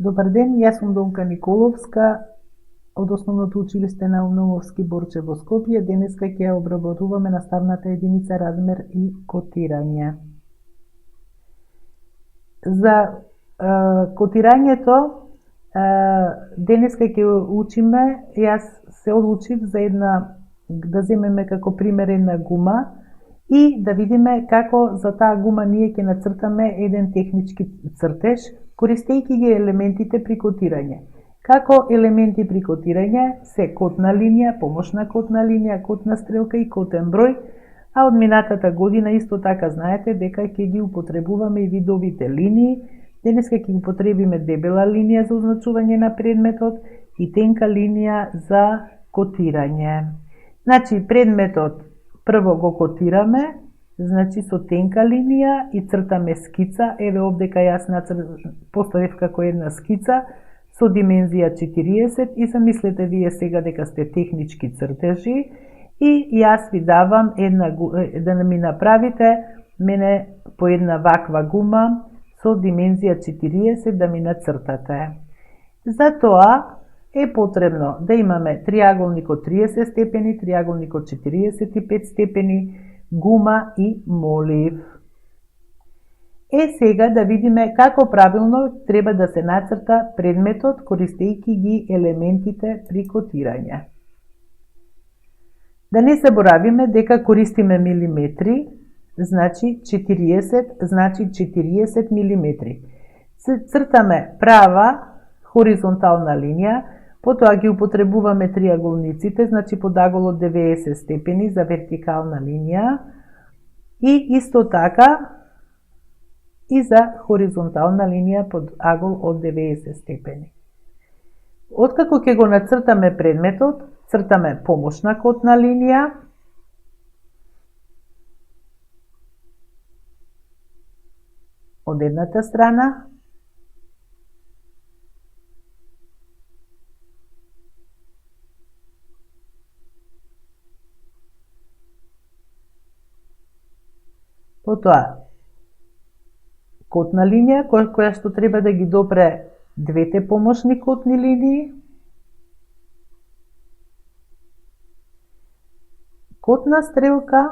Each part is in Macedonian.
Добар ден, јас сум Донка Николовска од Основното училиште на Наумовски Борче во Скопје. Денеска ќе обработуваме наставната единица размер и котирање. За котирањето денеска ќе учиме, јас се одлучив за да земеме како пример една гума и да видиме како за таа гума ние ќе нацртаме еден технички цртеж, користејќи ги елементите при котирање. Како елементи при котирање се котна линија, помошна котна линија, котна стрелка и котен број, а од минатата година исто така знаете дека ќе ги употребуваме и видовите линии. Денеска ќе употребиме дебела линија за означување на предметот и тенка линија за котирање. Значи, предметот прво го котираме, значи со тенка линија и цртаме скица. Еве овдека јас поставив како една скица со димензија 40 и замислете вие сега дека сте технички цртежи и јас ви давам да ми направите мене по една ваква гума со димензија 40 да ми нацртате. За тоа е потребно да имаме триаголник од 30 степени, триаголник од 45 степени, гума и молив. Сега да видиме како правилно треба да се нацрта предметот користејќи ги елементите при котирање. Да не заборавиме дека користиме милиметри, значи 40, значи 40 милиметри. Цртаме права хоризонтална линија, потоа ги употребуваме триаголниците, значи под агол од 90 степени за вертикална линија и исто така и за хоризонтална линија под агол од 90 степени. Откако ќе го нацртаме предметот, цртаме помошна котна линија, од едната страна, потоа котна линија која што треба да ги допре двете помошни котни линии, котна стрелка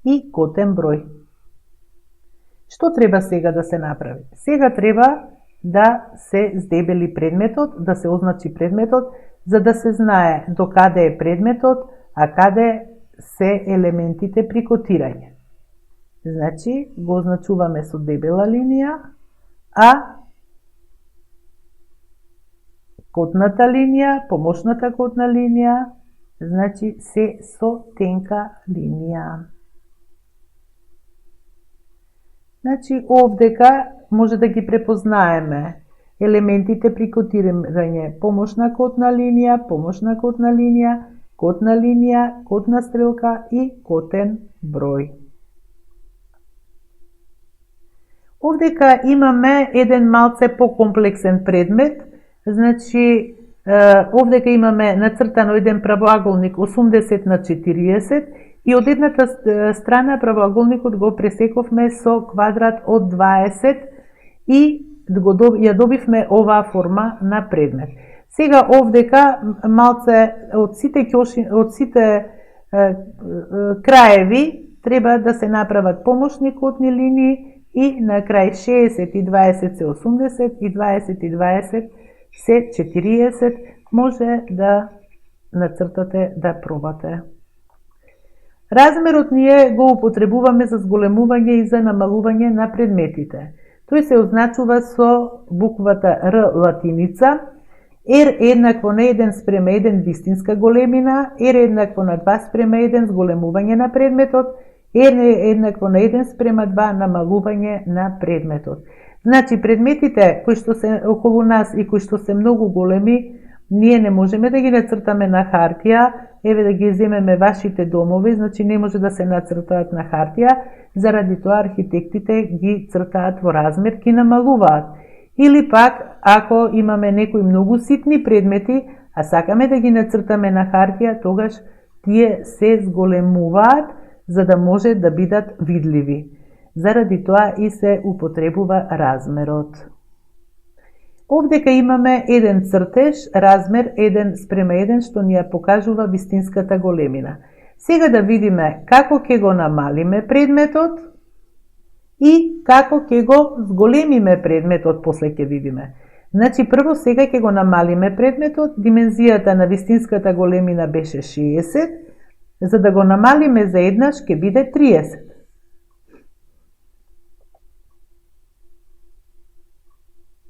и котен број. Што треба сега да се направи? Сега треба да се здебели предметот, да се означи предметот, за да се знае до каде е предметот, а каде се елементите при котирање. Значи, го означуваме со дебела линија, а котната линија, помошната котна линија, значи се со тенка линија. Значи, овдека може да ги препознаеме елементите при котирање: помошна котна линија, помошна котна линија, котна линија, котна стрелка и котен број. Овдека имаме еден малце покомплексен предмет, значи овдека имаме нацртано еден правоаголник 80 на 40 и од едната страна правоаголникот го пресековме со квадрат од 20 и ја добивме оваа форма на предмет. Сега овдека малце од сите краеви треба да се направат помошни котни линии и на крај 60 и 20 се 80 и 20 и 20 се 40. Може да нацртате, да пробате. Размерот ние го употребуваме за зголемување и за намалување на предметите. Тој се означува со буквата Р латиница, R еднакво на 1 спрема 1 вистинска големина, R еднакво на 2 спрема 1 зголемување на предметот, R еднакво на 1 спрема 2 намалување на предметот. Значи, предметите кои што се околу нас и кои што се многу големи, ние не можеме да ги нацртаме на хартија. Еве да ги земеме вашите домови, значи не може да се нацртаат на хартија, заради тоа архитектите ги цртаат во размер, ги намалуваат. Или пак, ако имаме некои многу ситни предмети, а сакаме да ги нацртаме на хартија, тогаш тие се зголемуваат за да може да бидат видливи. Заради тоа и се употребува размерот. Овдека имаме еден цртеж, размер 1:1, што ни ја покажува вистинската големина. Сега да видиме како ќе го намалиме предметот и како ќе го зголемиме предметот, после ќе видиме. Значи, прво сега ќе го намалиме предметот, димензијата на вистинската големина беше 60, за да го намалиме за еднаш ќе биде 30.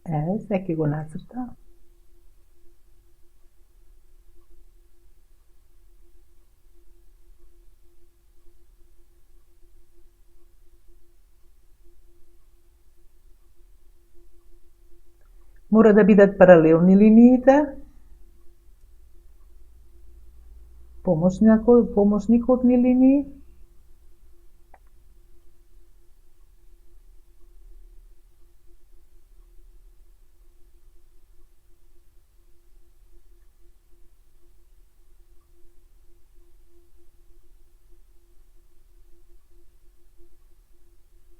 Еве, сега ќе го нацрта. Мора да бидат паралелни линиите. Помошникот линии.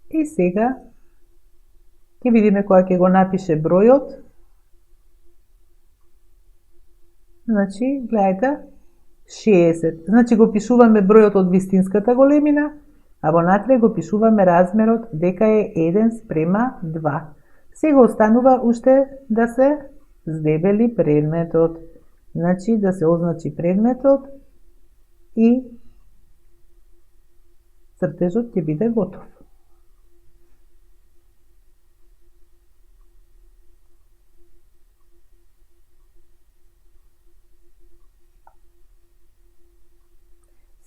И сега ќе видиме кога ќе го напише бројот. Значи, гледајте, 60. Значи го пишуваме бројот од вистинската големина, а во натре го пишуваме размерот дека е 1:2. Сега останува уште да се здебели предметот. Значи да се означи предметот и цртежот ќе биде готов.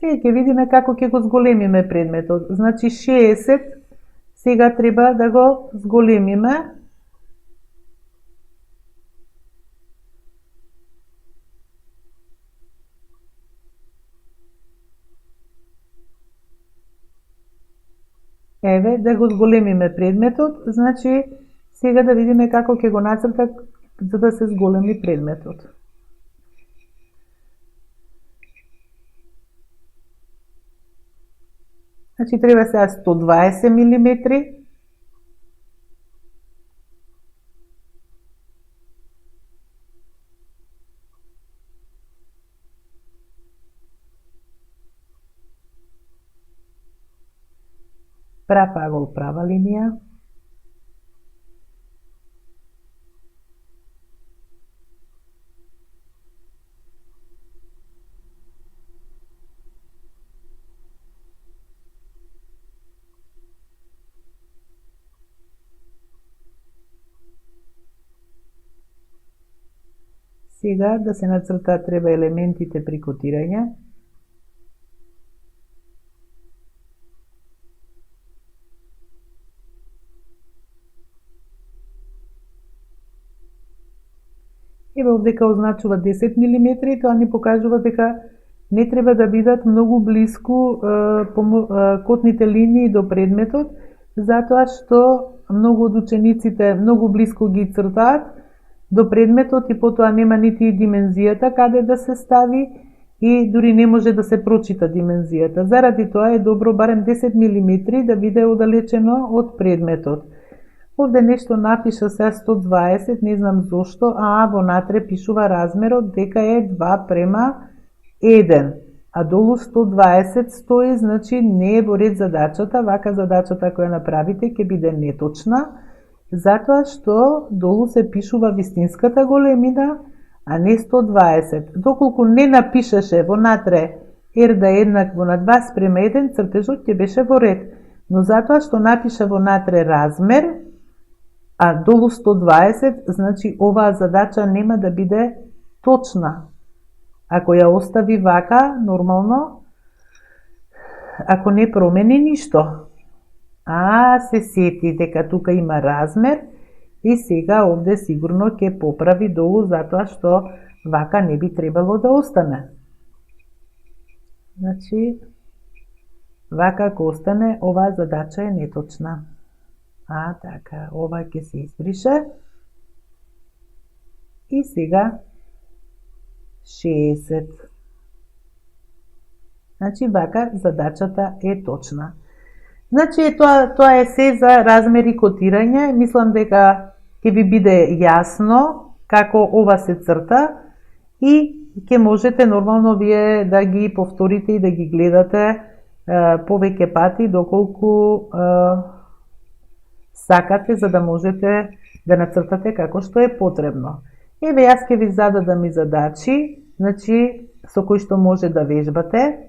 Сега ќе видиме како ќе го зголемиме предметот. Значи 60, сега треба да го зголемиме. Еве, да го зголемиме предметот, значи сега да видиме како ќе го нацрта за да се зголеми предметот. Значи треба сега 120 мм. Прав агол, права линија. Сега да се нацртаат треба елементите при котирање. Еве овдека означува 10 мм, тоа ни покажува дека не треба да бидат многу блиску котните линии до предметот, затоа што многу од учениците многу блиску ги цртаат до предметот и потоа нема нити димензијата каде да се стави и дури не може да се прочита димензијата. Заради тоа е добро барем 10 мм да биде оддалечено од предметот. Овде нешто напиша се 120, не знам зошто, во натре пишува размерот дека е 2:1, а долу 120 стои, значи не е во ред задачата, вака задачата која направите ќе биде неточна, затоа што долу се пишува вистинската големина, а не 120. Доколку не напишеше во натре R да е еднакво на 2:1, цртежот ќе беше во ред, но затоа што напиша во натре размер, а долу 120, значи оваа задача нема да биде точна. Ако ја остави вака, нормално, ако не промени ништо. Се сети дека тука има размер и сега овде сигурно ќе поправи долу затоа што вака не би требало да остане. Значи, вака ако остане, оваа задача е неточна. Така, ова ќе се избрише. И сега 60. Значи, вака задачата е точна. Значи тоа е се за размер и котирање. Мислам дека ќе ви биде јасно како ова се црта и ќе можете нормално вие да ги повторите и да ги гледате повеќе пати доколку сакате, за да можете да нацртате како што е потребно. Еве јас ќе ви зададам и задачи, значи со кои што може да вежбате.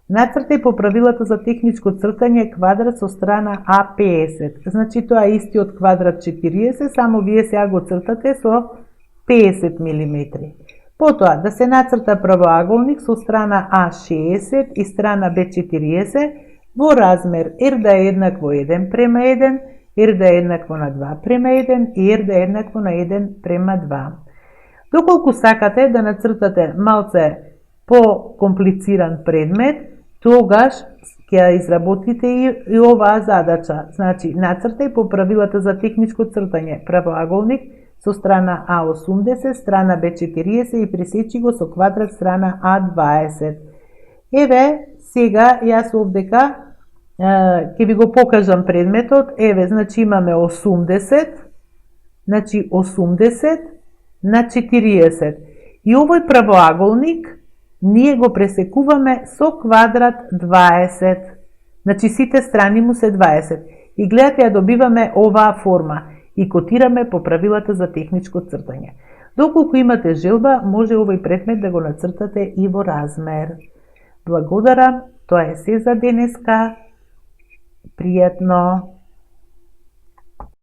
Нацртај по правилата за техничко цртање квадрат со страна А50. Значи тоа е истиот квадрат 40, само вие сега го цртате со 50 мм. Потоа да се нацрта правоаголник со страна А60 и страна Б40 во размер R да е еднакво 1:1, R да е еднакво на 2:1 и R да е еднакво на 1:2. Доколку сакате да нацртате малце по-комплициран предмет, тогаш ќе изработите и оваа задача. Значи, нацртај по правилата за техничко цртање правоаголник со страна А80, страна Б40 и пресечи го со квадрат страна А20. Еве, сега јас овдека ќе ви го покажам предметот. Еве, значи имаме 80, значи 80 на 40. И овој правоаголник ние го пресекуваме со квадрат 20. Значи сите страни му се 20. И гледате, ја добиваме оваа форма и котираме по правилата за техничко цртање. Доколку имате желба, може овој предмет да го нацртате и во размер. Благодарам, тоа е се за денеска. Пријатно!